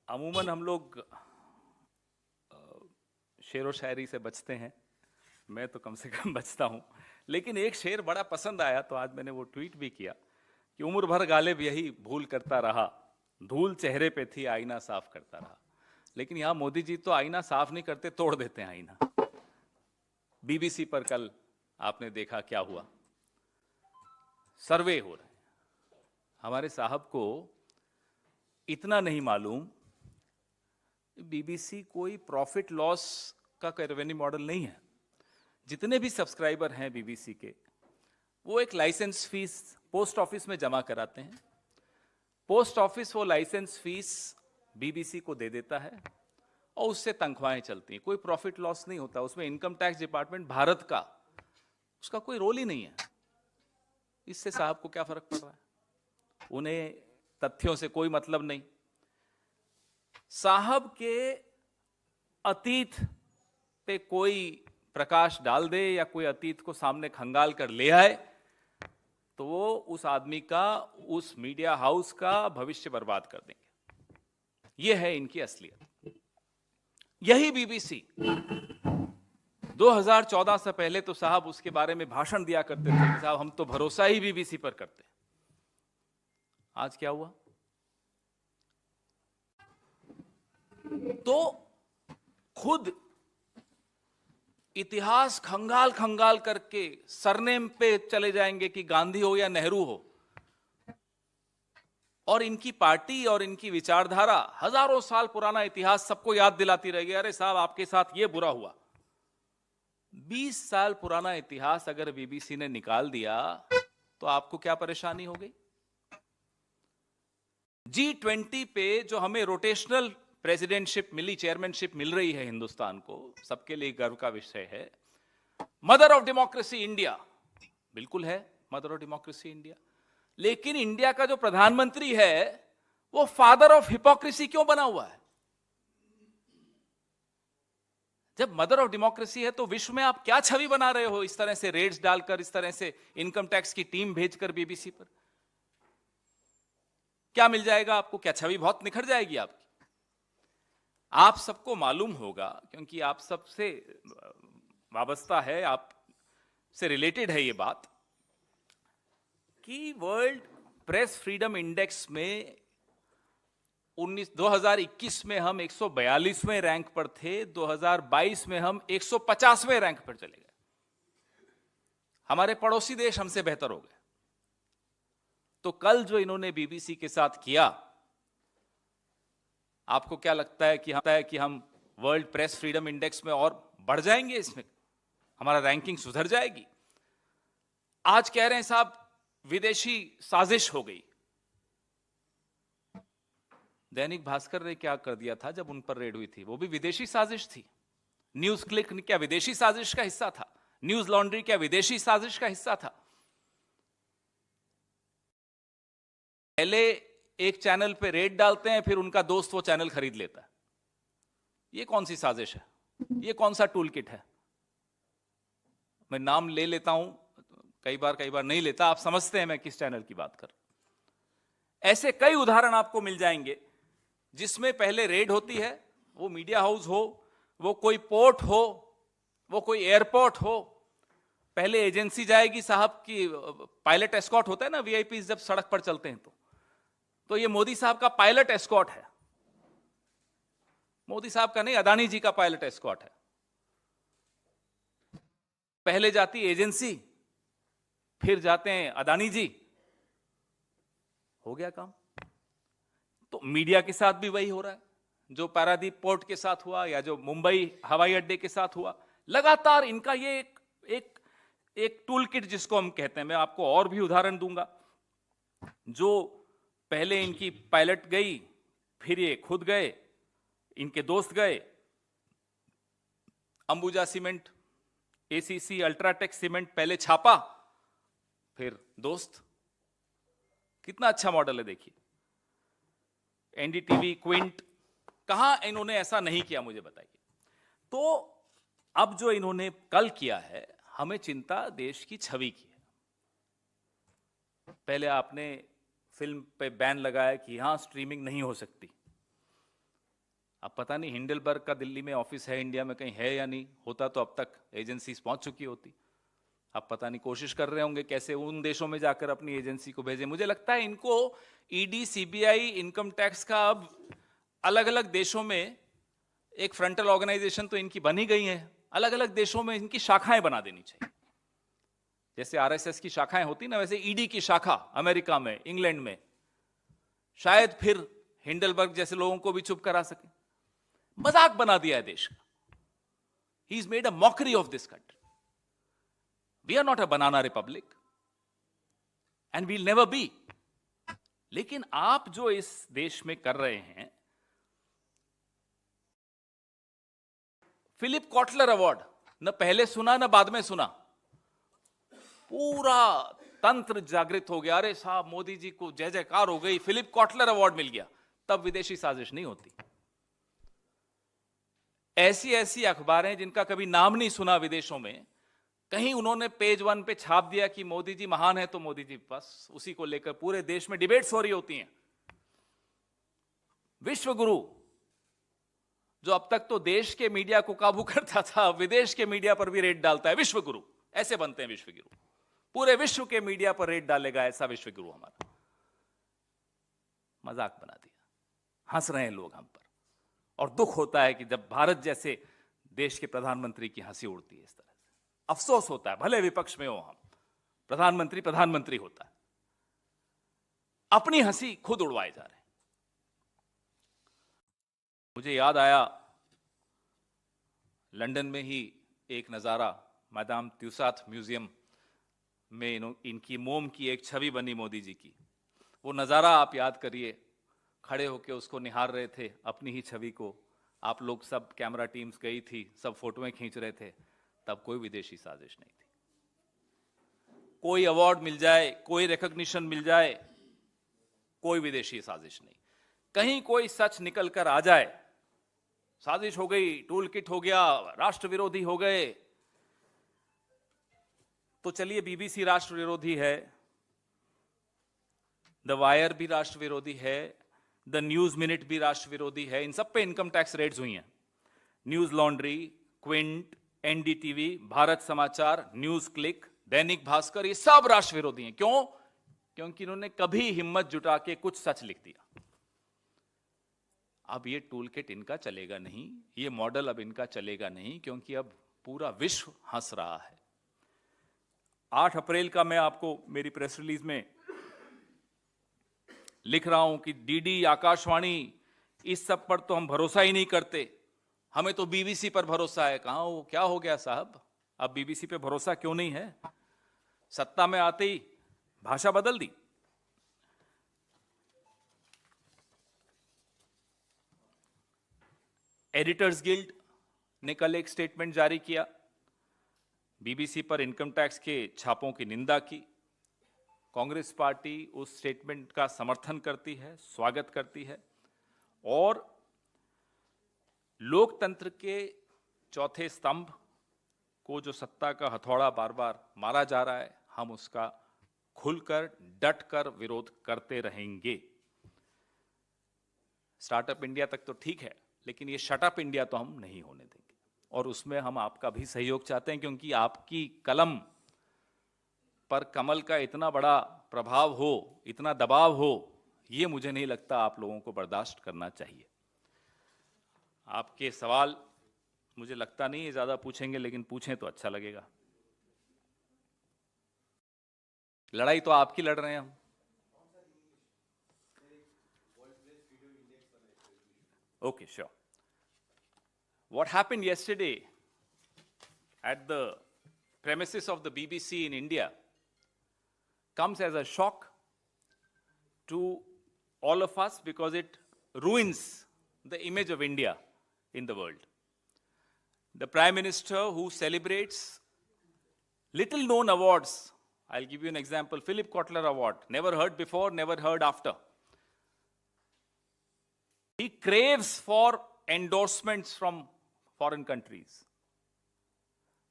अमूमन हम लोग शेर व शायरी से बचते हैं, मैं तो कम से कम बचता हूँ। लेकिन एक शेर बड़ा पसंद आया तो आज मैंने वो ट्वीट भी किया कि उम्र भर गालिब यही भूल करता रहा, धूल चेहरे पे थी आईना साफ करता रहा। लेकिन यहाँ मोदी जी तो आईना साफ नहीं करते, तोड़ देते हैं आईना। बीबीसी पर कल आपने देखा क्या हुआ, सर्वे हो रहे हैं। हमारे साहब को इतना नहीं मालूम, बीबीसी कोई प्रॉफिट लॉस का रेवेन्यू मॉडल नहीं है। जितने भी सब्सक्राइबर हैं बीबीसी के, वो एक लाइसेंस फीस पोस्ट ऑफिस में जमा कराते हैं। पोस्ट ऑफिस वो लाइसेंस फीस बीबीसी को दे देता है और उससे तनख्वाहें चलती हैं। कोई प्रॉफिट लॉस नहीं होता उसमें। इनकम टैक्स डिपार्टमेंट भारत का, उसका कोई रोल ही नहीं है। इससे साहब को क्या फर्क पड़ रहा है? उन्हें तथ्यों से कोई मतलब नहीं। साहब के अतीत पे कोई प्रकाश डाल दे या कोई अतीत को सामने खंगाल कर ले आए तो वो उस आदमी का, उस मीडिया हाउस का भविष्य बर्बाद कर देंगे। ये है इनकी असलियत। यही बीबीसी 2014 से पहले तो साहब उसके बारे में भाषण दिया करते थे कि साहब हम तो भरोसा ही बीबीसी पर करते हैं। आज क्या हुआ? तो खुद इतिहास खंगाल खंगाल करके सरनेम पे चले जाएंगे कि गांधी हो या नेहरू हो, और इनकी पार्टी और इनकी विचारधारा हजारों साल पुराना इतिहास सबको याद दिलाती रहेगी। अरे साहब आपके साथ ये बुरा हुआ। 20 साल पुराना इतिहास अगर बीबीसी ने निकाल दिया तो आपको क्या परेशानी हो गई? G20 पे जो हमें रोटेशनल प्रेसिडेंटशिप मिली, चेयरमैनशिप मिल रही है हिंदुस्तान को, सबके लिए गर्व का विषय है। मदर ऑफ डेमोक्रेसी इंडिया, बिल्कुल है मदर ऑफ डेमोक्रेसी इंडिया। लेकिन इंडिया का जो प्रधानमंत्री है वो फादर ऑफ हिपोक्रेसी क्यों बना हुआ है? जब मदर ऑफ डेमोक्रेसी है तो विश्व में आप क्या छवि बना रहे हो? इस तरह से रेड्स डालकर, इस तरह से इनकम टैक्स की टीम भेजकर बीबीसी पर क्या मिल जाएगा आपको? क्या छवि बहुत निखर जाएगी आपकी? आप सबको मालूम होगा, क्योंकि आप सबसे वाबस्ता है, आप से रिलेटेड है ये बात, कि वर्ल्ड प्रेस फ्रीडम इंडेक्स में 2021 में हम 142वें रैंक पर थे, 2022 में हम 150वें रैंक पर चले गए। हमारे पड़ोसी देश हमसे बेहतर हो गए। तो कल जो इन्होंने बीबीसी के साथ किया, आपको क्या लगता है कि हम वर्ल्ड प्रेस फ्रीडम इंडेक्स में और बढ़ जाएंगे? इसमें हमारा रैंकिंग सुधर जाएगी? आज कह रहे हैं साहब विदेशी साजिश हो गई। दैनिक भास्कर ने क्या कर दिया था जब उन पर रेड हुई थी? वो भी विदेशी साजिश थी। न्यूज क्लिक क्या विदेशी साजिश का हिस्सा था? न्यूज लॉन्ड्री क्या विदेशी साजिश का हिस्सा था? पहले एक चैनल पे रेड डालते हैं, फिर उनका दोस्त वो चैनल खरीद लेता है। ये कौन सी साजिश है? ये कौन सा टूल किट है? मैं नाम ले लेता हूं, कई बार नहीं लेता। आप समझते हैं मैं किस चैनल की बात कर। ऐसे कई उदाहरण आपको मिल जाएंगे जिसमें पहले रेड होती है, वो मीडिया हाउस हो, वो कोई पोर्ट हो, वो कोई एयरपोर्ट हो। पहले एजेंसी जाएगी साहब की, पायलट एस्कॉर्ट होता है ना, वीआईपी जब सड़क पर चलते हैं तो ये मोदी साहब का पायलट एस्कॉर्ट है। मोदी साहब का नहीं, अदानी जी का पायलट एस्कॉर्ट है। पहले जाती एजेंसी, फिर जाते हैं अदानी जी। हो गया काम। तो मीडिया के साथ भी वही हो रहा है, जो पारादीप पोर्ट के साथ हुआ या जो मुंबई हवाई अड्डे के साथ हुआ। लगातार इनका ये एक टूल किट जिसको हम कहते हैं। मैं आपको और भी उदाहरण दूंगा। जो पहले इनकी पायलट गई, फिर ये खुद गए, इनके दोस्त गए। Ambuja cement, ACC, UltraTech cement पहले छापा, फिर दोस्त। कितना अच्छा मॉडल है देखिए। एनडीटीवी, क्विंट, कहां इन्होंने ऐसा नहीं किया? मुझे बताइए। तो अब जो इन्होंने कल किया है, हमें चिंता देश की छवि की है। पहले आपने फिल्म पे बैन लगाया कि यहां स्ट्रीमिंग नहीं हो सकती, अब पता नहीं हिंडलबर्ग का दिल्ली में ऑफिस है, इंडिया में कहीं है या नहीं, होता तो अब तक एजेंसीज पहुंच चुकी होती। अब पता नहीं कोशिश कर रहे होंगे कैसे उन देशों में जाकर अपनी एजेंसी को भेजें। मुझे लगता है इनको ईडी, सीबीआई, इनकम टैक्स का अब अलग अलग देशों में एक फ्रंटल ऑर्गेनाइजेशन तो इनकी बनी गई है, अलग अलग देशों में इनकी शाखाएं बना देनी चाहिए। जैसे आरएसएस की शाखाएं होती ना, वैसे ईडी की शाखा अमेरिका में, इंग्लैंड में, शायद फिर हिंडलबर्ग जैसे लोगों को भी चुप करा सके। मजाक बना दिया है देश का। He is made a mockery of this country. We are not a banana republic and we'll never be. लेकिन आप जो इस देश में कर रहे हैं, फिलिप कॉटलर अवार्ड न पहले सुना न बाद में सुना, पूरा तंत्र जागृत हो गया, अरे साहब मोदी जी को जय जयकार हो गई, फिलिप कॉटलर अवार्ड मिल गया। तब विदेशी साजिश नहीं होती। ऐसी ऐसी अखबारें जिनका कभी नाम नहीं सुना विदेशों में, कहीं उन्होंने पेज 1 पे छाप दिया कि मोदी जी महान है, तो मोदी जी बस उसी को लेकर पूरे देश में डिबेट्स हो रही होती हैं। विश्व गुरु, जो अब तक तो देश के मीडिया को काबू करता था, विदेश के मीडिया पर भी रेड डालता है। विश्व गुरु ऐसे बनते हैं विश्व गुरु, पूरे विश्व के मीडिया पर रेड डालेगा ऐसा विश्व गुरु हमारा। मजाक बना दिया, हंस रहे हैं लोग हम पर। और दुख होता है कि जब भारत जैसे देश के प्रधानमंत्री की हंसी उड़ती है इस तरह से। अफसोस होता है, भले विपक्ष में हो हम, प्रधानमंत्री प्रधानमंत्री होता है, अपनी हंसी खुद उड़वाए जा रहे हैं। मुझे याद आया, लंदन में ही एक नजारा, मैदाम त्यूसाथ म्यूजियम में इनकी मोम की एक छवि बनी मोदी जी की। वो नजारा आप याद करिए, खड़े होकर उसको निहार रहे थे, अपनी ही छवि को। आप लोग सब, कैमरा टीम्स गई थी, सब फोटोएं खींच रहे थे। तब कोई विदेशी साजिश नहीं थी। कोई अवार्ड मिल जाए, कोई रिकॉग्निशन मिल जाए, कोई विदेशी साजिश नहीं। कहीं कोई सच निकल कर आ जाए, साजिश हो गई, टूल किट हो गया, राष्ट्र विरोधी हो गए, तो चलिए बीबीसी राष्ट्र विरोधी है, द वायर भी राष्ट्र विरोधी है, द न्यूज मिनट भी राष्ट्र विरोधी है। इन सब पे इनकम टैक्स रेड्स हुई हैं। News laundry, Quint, NDTV, Bharat समाचार, न्यूज क्लिक, दैनिक भास्कर, ये सब राष्ट्र विरोधी हैं। क्यों? क्योंकि इन्होंने कभी हिम्मत जुटा के कुछ सच लिख दिया। अब ये टूल किट इनका चलेगा नहीं, ये मॉडल अब इनका चलेगा नहीं, क्योंकि अब पूरा विश्व हंस रहा है। 8 अप्रैल का मैं आपको मेरी प्रेस रिलीज में लिख रहा हूं कि डीडी, आकाशवाणी, इस सब पर तो हम भरोसा ही नहीं करते, हमें तो बीबीसी पर भरोसा है। कहां हो, क्या हो गया साहब? अब बीबीसी पे भरोसा क्यों नहीं है? सत्ता में आते ही भाषा बदल दी। एडिटर्स गिल्ड ने कल एक स्टेटमेंट जारी किया, बीबीसी पर इनकम टैक्स के छापों की निंदा की। कांग्रेस पार्टी उस स्टेटमेंट का समर्थन करती है, स्वागत करती है, और लोकतंत्र के चौथे स्तंभ को जो सत्ता का हथौड़ा बार बार मारा जा रहा है, हम उसका खुलकर, डटकर विरोध करते रहेंगे। स्टार्टअप इंडिया तक तो ठीक है, लेकिन ये शटअप इंडिया तो हम नहीं होने देंगे। और उसमें हम आपका भी सहयोग चाहते हैं, क्योंकि आपकी कलम पर कमल का इतना बड़ा प्रभाव हो, इतना दबाव हो, ये मुझे नहीं लगता आप लोगों को बर्दाश्त करना चाहिए। आपके सवाल मुझे लगता नहीं है ज्यादा पूछेंगे, लेकिन पूछें तो अच्छा लगेगा। लड़ाई तो आपकी लड़ रहे हैं हम। Okay, sure. What happened yesterday at the premises of the BBC in India comes as a shock to all of us, because it ruins the image of India in the world. The Prime Minister, who celebrates little known awards, I'll give you an example, Philip Kotler Award, never heard before, never heard after. He craves for endorsements from foreign countries.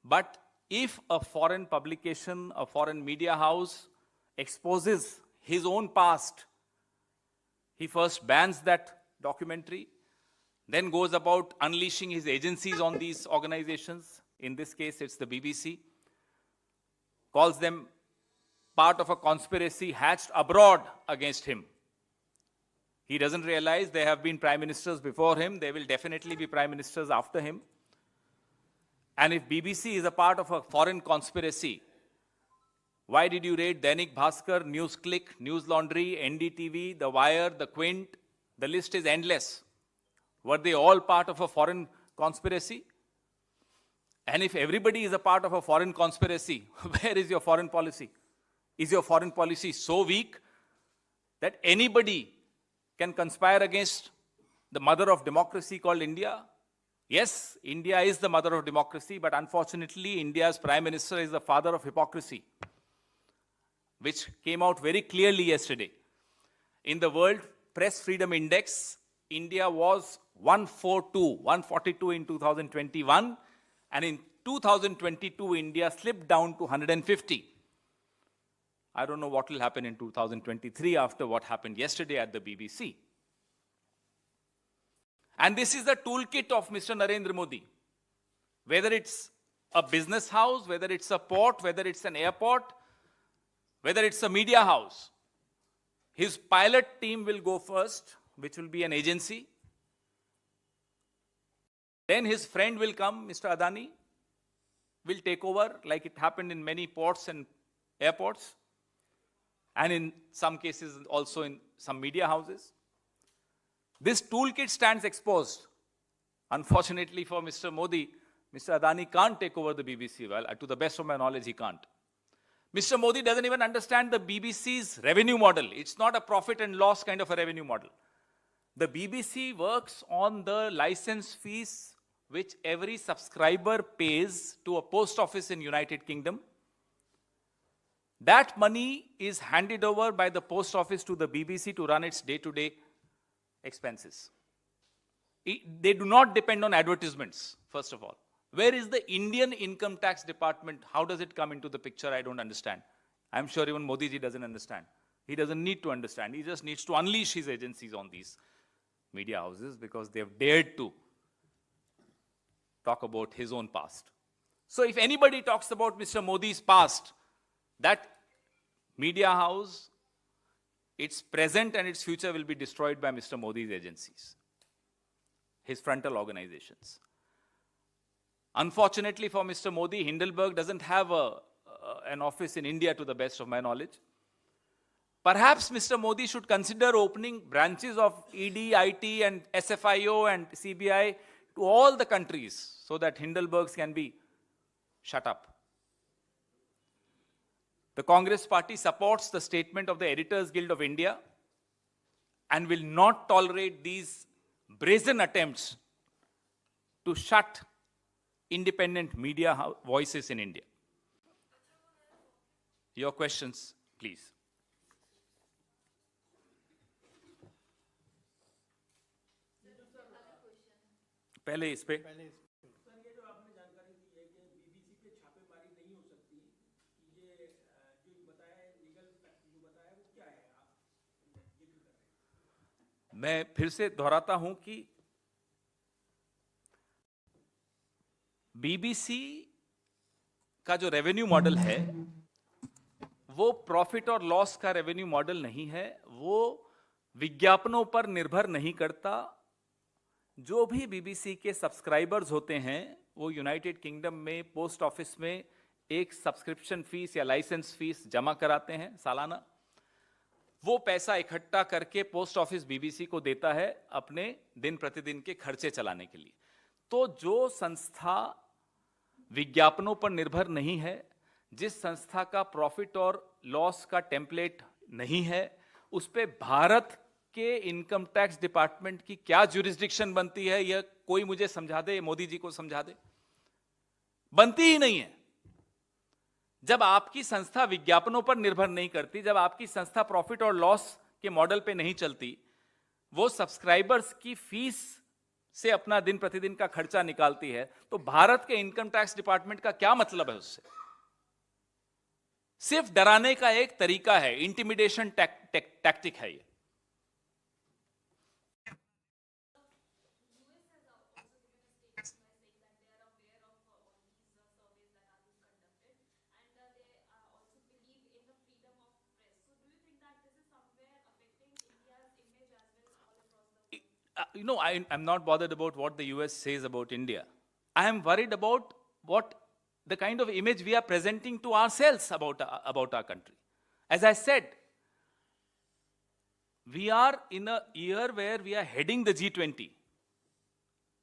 But if a foreign publication, a foreign media house exposes his own past, he first bans that documentary, then goes about unleashing his agencies on these organizations. In this case, it's the BBC. Calls them part of a conspiracy hatched abroad against him. He doesn't realize there have been prime ministers before him. There will definitely be prime ministers after him. And if BBC is a part of a foreign conspiracy, why did you raid Dainik Bhaskar, NewsClick, News Laundry, NDTV, The Wire, The Quint? The list is endless. Were they all part of a foreign conspiracy? And if everybody is a part of a foreign conspiracy, where is your foreign policy? Is your foreign policy so weak that anybody can conspire against the mother of democracy called India? Yes, India is the mother of democracy, but unfortunately, India's prime minister is the father of hypocrisy, which came out very clearly yesterday. In the World Press Freedom Index, India was 142 in 2021, and in 2022, India slipped down to 150. I don't know what will happen in 2023 after what happened yesterday at the BBC. And this is the toolkit of Mr. Narendra Modi. Whether it's a business house, whether it's a port, whether it's an airport, whether it's a media house, his pilot team will go first, which will be an agency. Then his friend will come, Mr. Adani, will take over like it happened in many ports and airports, and in some cases also in some media houses. This toolkit stands exposed. Unfortunately for Mr. Modi, Mr. Adani can't take over the BBC. Well, to the best of my knowledge, he can't. Mr. Modi doesn't even understand the BBC's revenue model. It's not a profit and loss kind of a revenue model. The BBC works on the license fees which every subscriber pays to a post office in United Kingdom. That money is handed over by the post office to the BBC to run its day-to-day expenses. They do not depend on advertisements, first of all. Where is the Indian Income Tax Department? How does it come into the picture? I don't understand. I'm sure even Modi ji doesn't understand. He doesn't need to understand. He just needs to unleash his agencies on these media houses because they have dared to talk about his own past. So if anybody talks about Mr. Modi's past, that media house, its present and its future will be destroyed by Mr. Modi's agencies, his frontal organizations. Unfortunately for Mr. Modi, Hindenburg doesn't have an office in India to the best of my knowledge. Perhaps Mr. Modi should consider opening branches of ED, IT and SFIO and CBI to all the countries so that Hindenburgs can be shut up. The Congress party supports the statement of the Editors Guild of India and will not tolerate these brazen attempts to shut independent media voices in India. Your questions, please. पहले इस पे मैं फिर से दोहराता हूं कि BBC का जो रेवेन्यू मॉडल है वो प्रॉफिट और लॉस का रेवेन्यू मॉडल नहीं है, वो विज्ञापनों पर निर्भर नहीं करता। जो भी बीबीसी के सब्सक्राइबर्स होते हैं वो यूनाइटेड किंगडम में पोस्ट ऑफिस में एक सब्सक्रिप्शन फीस या लाइसेंस फीस जमा कराते हैं सालाना। वो पैसा इकट्ठा करके पोस्ट ऑफिस बीबीसी को देता है अपने दिन प्रतिदिन के खर्चे चलाने के लिए। तो जो संस्था विज्ञापनों पर निर्भर नहीं है, जिस संस्था का प्रॉफिट और लॉस का टेम्पलेट नहीं है, उस पे भारत के इनकम टैक्स डिपार्टमेंट की क्या ज्यूरिसडिक्शन बनती है, यह कोई मुझे समझा दे, मोदी जी को समझा दे। बनती ही नहीं है। जब आपकी संस्था विज्ञापनों पर निर्भर नहीं करती, जब आपकी संस्था प्रॉफिट और लॉस के मॉडल पे नहीं चलती, वो सब्सक्राइबर्स की फीस से अपना दिन प्रतिदिन का खर्चा निकालती है, तो भारत के इनकम टैक्स डिपार्टमेंट का क्या मतलब है उससे? सिर्फ डराने का एक तरीका है, इंटिमिडेशन टैक्टिक है ये। I'm not bothered about what the US says about India. I am worried about what the kind of image we are presenting to ourselves about our country. As I said, we are in a year where we are heading the G20.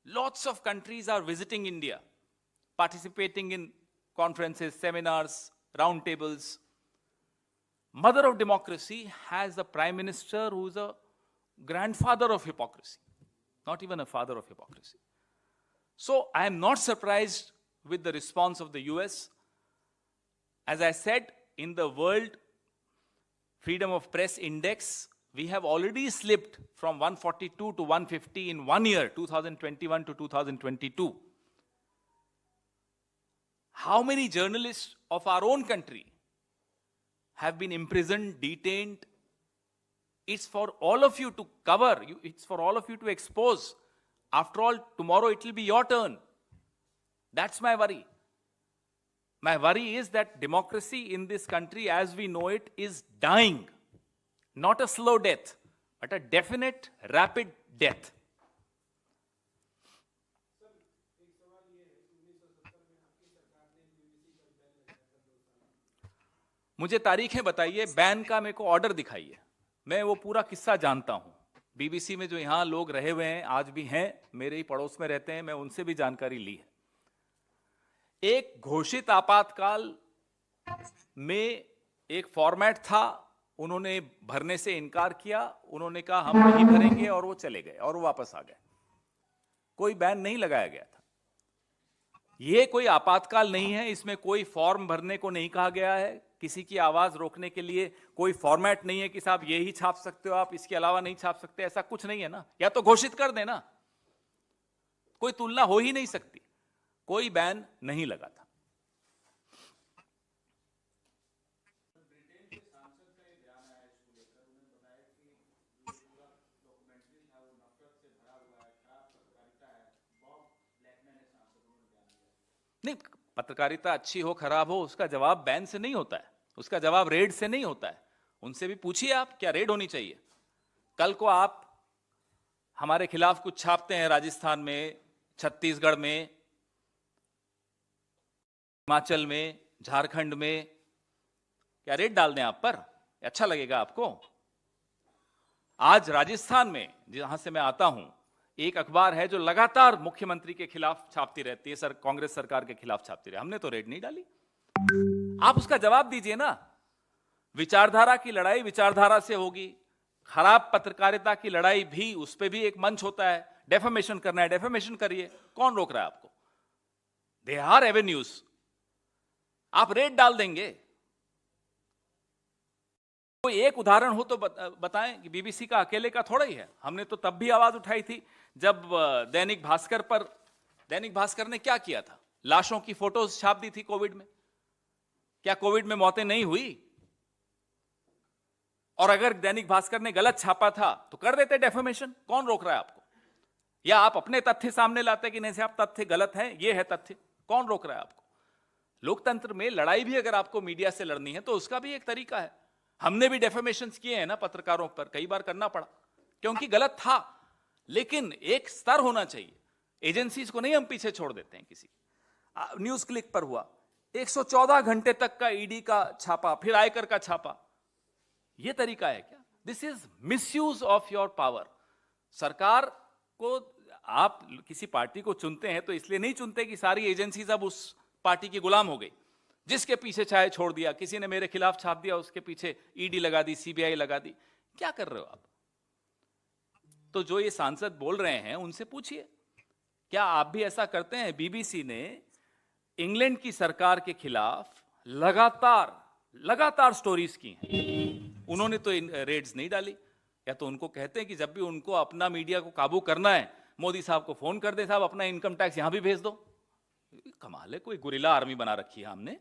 Lots of countries are visiting India, participating in conferences, seminars, roundtables. Mother of democracy has a prime minister who is a grandfather of hypocrisy, not even a father of hypocrisy. So I am not surprised with the response of the US. As I said, in the World Freedom of Press Index, we have already slipped from 142 to 150 in 1 year, 2021 to 2022. How many journalists of our own country have been imprisoned, detained? It's for all of you to cover. It's for all of you to expose. After all, tomorrow it will be your turn. That's my worry. My worry is that democracy in this country as we know it is dying. Not a slow death, but a definite, rapid death. मुझे तारीखें बताइए, ban का मेरे को order दिखाइए, मैं वो पूरा किस्सा जानता हूं. बीबीसी में जो यहां लोग रहे हुए हैं, आज भी हैं, मेरे ही पड़ोस में रहते हैं, मैं उनसे भी जानकारी ली है. एक घोषित आपातकाल में एक फॉर्मेट था, उन्होंने भरने से इनकार किया, उन्होंने कहा हम नहीं भरेंगे और वो चले गए और वो वापस आ गए. कोई बैन नहीं लगाया गया था. ये कोई आपातकाल नहीं है, इसमें कोई फॉर्म भरने को नहीं कहा गया है, किसी की आवाज रोकने के लिए कोई फॉर्मेट नहीं है कि साहब ये ही छाप सकते हो आप, इसके अलावा नहीं छाप सकते, ऐसा कुछ नहीं है ना. या तो घोषित कर देना, कोई तुलना हो ही नहीं सकती. कोई बैन नहीं लगा था. नहीं, पत्रकारिता अच्छी हो खराब हो, उसका जवाब बैन से नहीं होता है, उसका जवाब रेड से नहीं होता है. उनसे भी पूछिए आप, क्या रेड होनी चाहिए? कल को आप हमारे खिलाफ कुछ छापते हैं राजस्थान में, छत्तीसगढ़ में, हिमाचल में, झारखंड में, क्या रेड डाल दें आप पर? अच्छा लगेगा आपको? आज राजस्थान में, जहां से मैं आता हूं, एक अखबार है जो लगातार मुख्यमंत्री के खिलाफ छापती रहती है, कांग्रेस सरकार के खिलाफ छापती रही. हमने तो रेड नहीं डाली. आप उसका जवाब दीजिए ना. विचारधारा की लड़ाई विचारधारा से होगी. खराब पत्रकारिता की लड़ाई भी, उस पर भी एक मंच होता है. डेफेमेशन करना है, डेफेमेशन करिए, कौन रोक रहा है आपको? They are avenues. आप रेड डाल देंगे. कोई एक उदाहरण हो तो बताएं कि बीबीसी का अकेले का थोड़ा ही है. हमने तो तब भी आवाज उठाई थी जब दैनिक भास्कर ने क्या किया था? लाशों की फोटोज छाप दी थी कोविड में. क्या कोविड में मौतें नहीं हुई? और अगर दैनिक भास्कर ने गलत छापा था तो कर देते डेफेमेशन. कौन रोक रहा है आपको? या आप अपने तथ्य सामने लाते कि नहीं साहब तथ्य गलत है, ये है तथ्य. कौन रोक रहा है आपको? लोकतंत्र में लड़ाई भी अगर आपको मीडिया से लड़नी है तो उसका भी एक तरीका है. हमने भी डेफेमेशंस किए हैं ना पत्रकारों पर, कई बार करना पड़ा क्योंकि गलत था. लेकिन एक स्तर होना चाहिए. एजेंसीज को नहीं हम पीछे छोड़ देते हैं. किसी न्यूज क्लिक पर हुआ 114 घंटे तक का ईडी का छापा, फिर आयकर का छापा. यह तरीका है क्या? This is misuse of your power. सरकार को आप किसी पार्टी को चुनते हैं तो इसलिए नहीं चुनते कि सारी एजेंसीज अब उस पार्टी की गुलाम हो गई. जिसके पीछे चाहे छोड़ दिया, किसी ने मेरे खिलाफ छाप दिया, उसके पीछे ईडी लगा दी, सीबीआई लगा दी. क्या कर रहे हो आप? तो जो ये सांसद बोल रहे हैं उनसे पूछिए, क्या आप भी ऐसा करते हैं? बीबीसी ने इंग्लैंड की सरकार के खिलाफ लगातार स्टोरीज की हैं. उन्होंने तो रेड्स नहीं डाली. या तो उनको कहते हैं कि जब भी उनको अपना मीडिया को काबू करना है, मोदी साहब को फोन कर दे, साहब अपना इनकम टैक्स यहां भी भेज दो. कमाल है, कोई गुरिल्ला आर्मी बना रखी है हमने.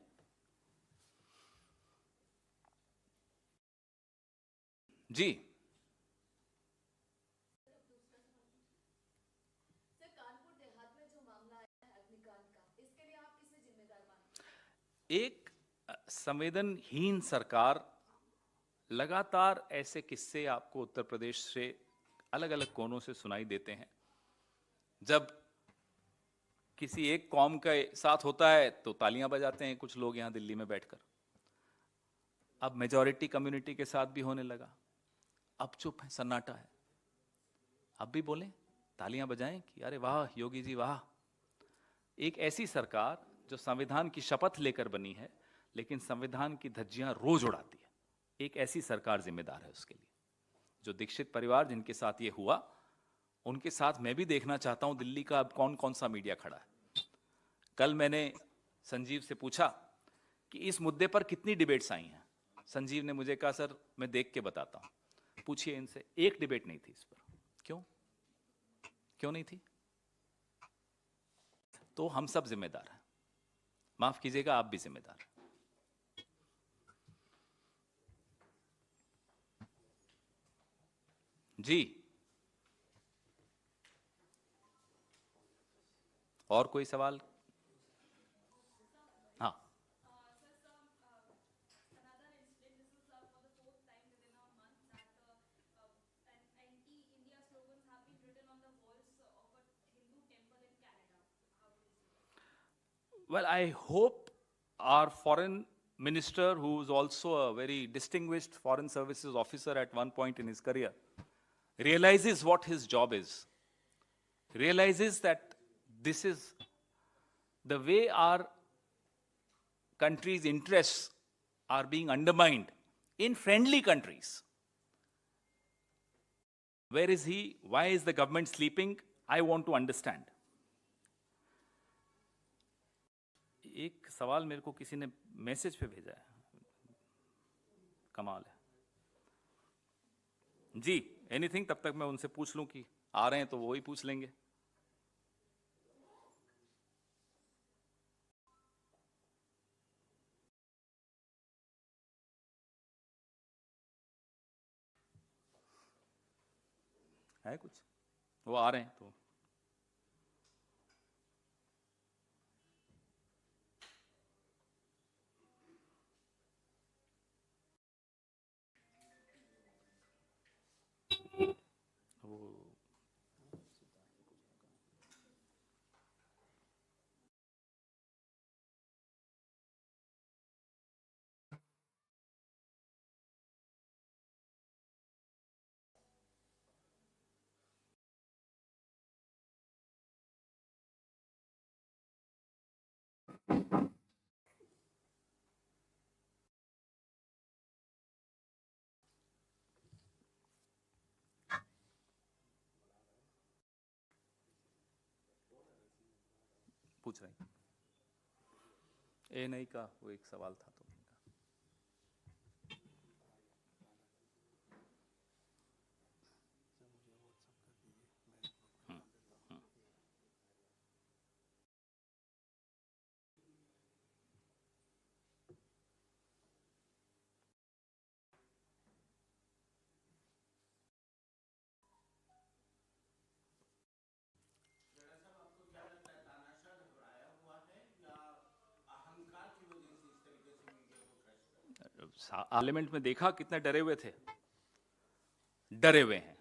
जी एक संवेदनहीन सरकार, लगातार ऐसे किस्से आपको उत्तर प्रदेश से अलग अलग कोनों से सुनाई देते हैं। जब किसी एक कौम के साथ होता है तो तालियां बजाते हैं कुछ लोग यहां दिल्ली में बैठकर। अब मेजॉरिटी कम्युनिटी के साथ भी होने लगा। अब चुप है, सन्नाटा है। अब भी बोलें, तालियां बजाएं कि अरे वाह योगी जी वाह। एक ऐसी सरकार जो संविधान की शपथ लेकर बनी है लेकिन संविधान की धज्जियां रोज उड़ाती है, एक ऐसी सरकार जिम्मेदार है उसके लिए। जो दीक्षित परिवार जिनके साथ ये हुआ, उनके साथ मैं भी देखना चाहता हूं दिल्ली का अब कौन कौन सा मीडिया खड़ा है। कल मैंने संजीव से पूछा कि इस मुद्दे पर कितनी डिबेट्स आई हैं। संजीव ने मुझे कहा सर मैं देख के बताता हूं। पूछिए इनसे, एक डिबेट नहीं थी इस पर। क्यों नहीं थी? तो हम सब जिम्मेदार हैं, माफ कीजिएगा आप भी जिम्मेदार हैं। जी, और कोई सवाल? हाँ, well, I hope our foreign minister, who is also a very distinguished foreign services officer at one point in his career, realizes what his job is, realizes that this is the way our country's interests are being undermined in friendly countries. Where is he? Why is the government sleeping? I want to understand. एक सवाल मेरे को किसी ने message पे भेजा है, कमाल है जी। एनीथिंग, तब तक मैं उनसे पूछ लूं कि आ रहे हैं तो वो ही पूछ लेंगे। है कुछ? वो आ रहे हैं तो वो पूछ रहे हैं। ए नहीं का वो एक सवाल था तो पार्लियामेंट में देखा कितने डरे हुए थे, डरे हुए हैं।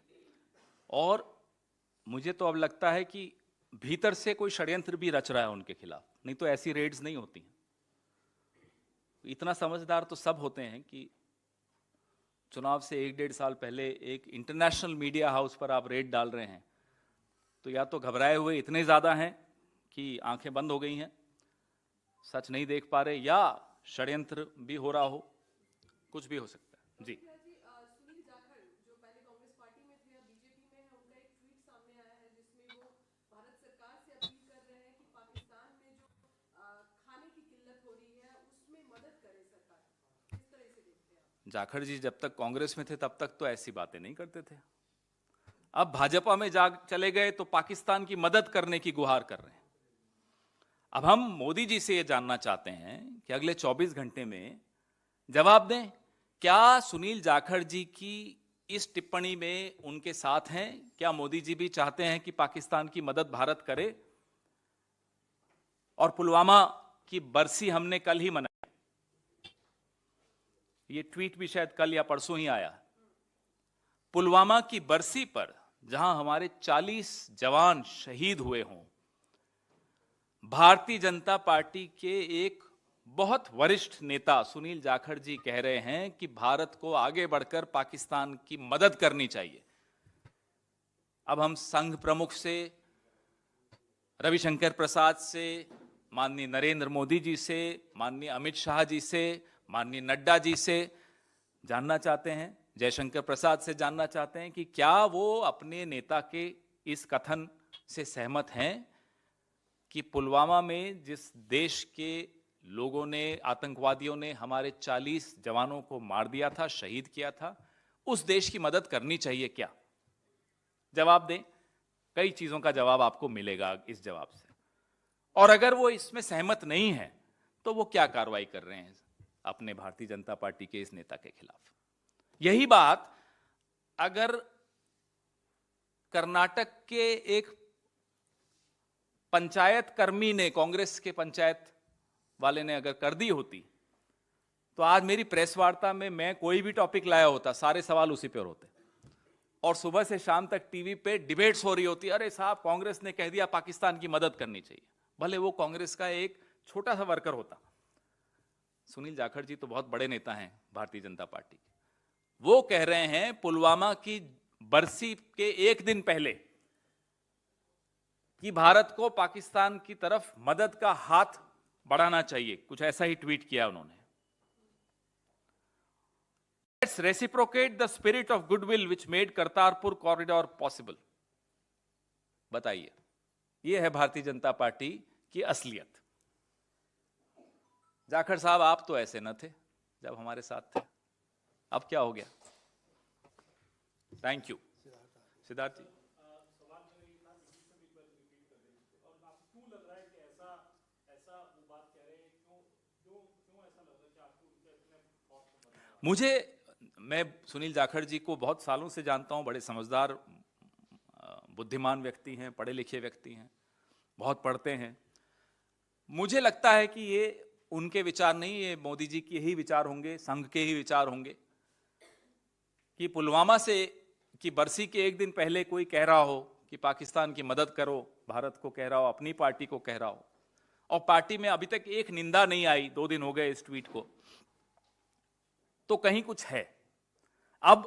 और मुझे तो अब लगता है कि भीतर से कोई षड्यंत्र भी रच रहा है उनके खिलाफ, नहीं तो ऐसी रेड्स नहीं होती हैं। इतना समझदार तो सब होते हैं कि चुनाव से 1-1.5 साल पहले एक इंटरनेशनल मीडिया हाउस पर आप रेड डाल रहे हैं, तो या तो घबराए हुए इतने ज्यादा हैं कि आंखें बंद हो गई हैं, सच नहीं देख पा रहे, या षड्यंत्र भी हो रहा हो, कुछ भी हो सकता है। जी, सुनील जाखड़ जो पहले कांग्रेस पार्टी में थे, अब बीजेपी में है, उनका एक ट्वीट सामने आया है जिसमें वो भारत सरकार से अपील कर रहे हैं कि पाकिस्तान में जो खाने की किल्लत हो रही है उसमें मदद करे सरकार। किस तरह से देखते हैं आप? जाखड़ जी जब तक कांग्रेस में थे तब तक तो ऐसी बातें नहीं करते थे। अब भाजपा में चले गए तो पाकिस्तान की मदद करने की गुहार कर रहे हैं। अब हम मोदी जी से यह जानना चाहते हैं कि अगले 24 घंटे में जवाब दें, क्या सुनील जाखड़ जी की इस टिप्पणी में उनके साथ हैं? क्या मोदी जी भी चाहते हैं कि पाकिस्तान की मदद भारत करे? और पुलवामा की बरसी हमने कल ही मनाई, ये ट्वीट भी शायद कल या परसों ही आया। पुलवामा की बरसी पर जहां हमारे 40 जवान शहीद हुए हों, भारतीय जनता पार्टी के एक बहुत वरिष्ठ नेता सुनील जाखड़ जी कह रहे हैं कि भारत को आगे बढ़कर पाकिस्तान की मदद करनी चाहिए। अब हम संघ प्रमुख से, रविशंकर प्रसाद से, माननीय नरेंद्र मोदी जी से, माननीय अमित शाह जी से, माननीय नड्डा जी से जानना चाहते हैं, जयशंकर प्रसाद से जानना चाहते हैं कि क्या वो अपने नेता के इस कथन से सहमत हैं कि पुलवामा में जिस देश के लोगों ने, आतंकवादियों ने हमारे 40 जवानों को मार दिया था, शहीद किया था, उस देश की मदद करनी चाहिए क्या? जवाब दें। कई चीजों का जवाब आपको मिलेगा इस जवाब से। और अगर वो इसमें सहमत नहीं है तो वो क्या कार्रवाई कर रहे हैं अपने भारतीय जनता पार्टी के इस नेता के खिलाफ? यही बात अगर कर्नाटक के एक पंचायत कर्मी ने, कांग्रेस के पंचायत वाले ने अगर कर दी होती तो आज मेरी प्रेस वार्ता में मैं कोई भी टॉपिक लाया होता, सारे सवाल उसी पर होते और सुबह से शाम तक टीवी पे डिबेट्स हो रही होती। अरे साहब, कांग्रेस ने कह दिया पाकिस्तान की मदद करनी चाहिए, भले वो कांग्रेस का एक छोटा सा वर्कर होता। सुनील जाखड़ जी तो बहुत बड़े नेता हैं भारतीय जनता पार्टी के। वो कह रहे हैं पुलवामा की बरसी के एक दिन पहले कि भारत को पाकिस्तान की तरफ मदद का हाथ बढ़ाना चाहिए, कुछ ऐसा ही ट्वीट किया उन्होंने। Let's reciprocate the spirit of goodwill which made Kartarpur corridor possible. बताइए, यह है भारतीय जनता पार्टी की असलियत। जाखड़ साहब, आप तो ऐसे न थे जब हमारे साथ थे, अब क्या हो गया? थैंक यू सिद्धार्थ जी। मैं सुनील जाखड़ जी को बहुत सालों से जानता हूं, बड़े समझदार, बुद्धिमान व्यक्ति हैं, पढ़े लिखे व्यक्ति हैं, बहुत पढ़ते हैं। मुझे लगता है कि ये उनके विचार नहीं, ये मोदी जी के ही विचार होंगे, संघ के ही विचार होंगे कि पुलवामा से की बरसी के एक दिन पहले कोई कह रहा हो कि पाकिस्तान की मदद करो, भारत को कह रहा हो, अपनी पार्टी को कह रहा हो, और पार्टी में अभी तक एक निंदा नहीं आई, 2 दिन हो गए इस ट्वीट को, तो कहीं कुछ है। अब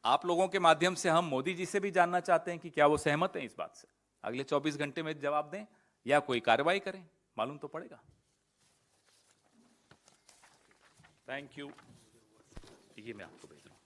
आप लोगों के माध्यम से हम मोदी जी से भी जानना चाहते हैं कि क्या वो सहमत हैं इस बात से। अगले 24 घंटे में जवाब दें या कोई कार्रवाई करें, मालूम तो पड़ेगा। Thank you. ये मैं आपको भेज रहा हूं।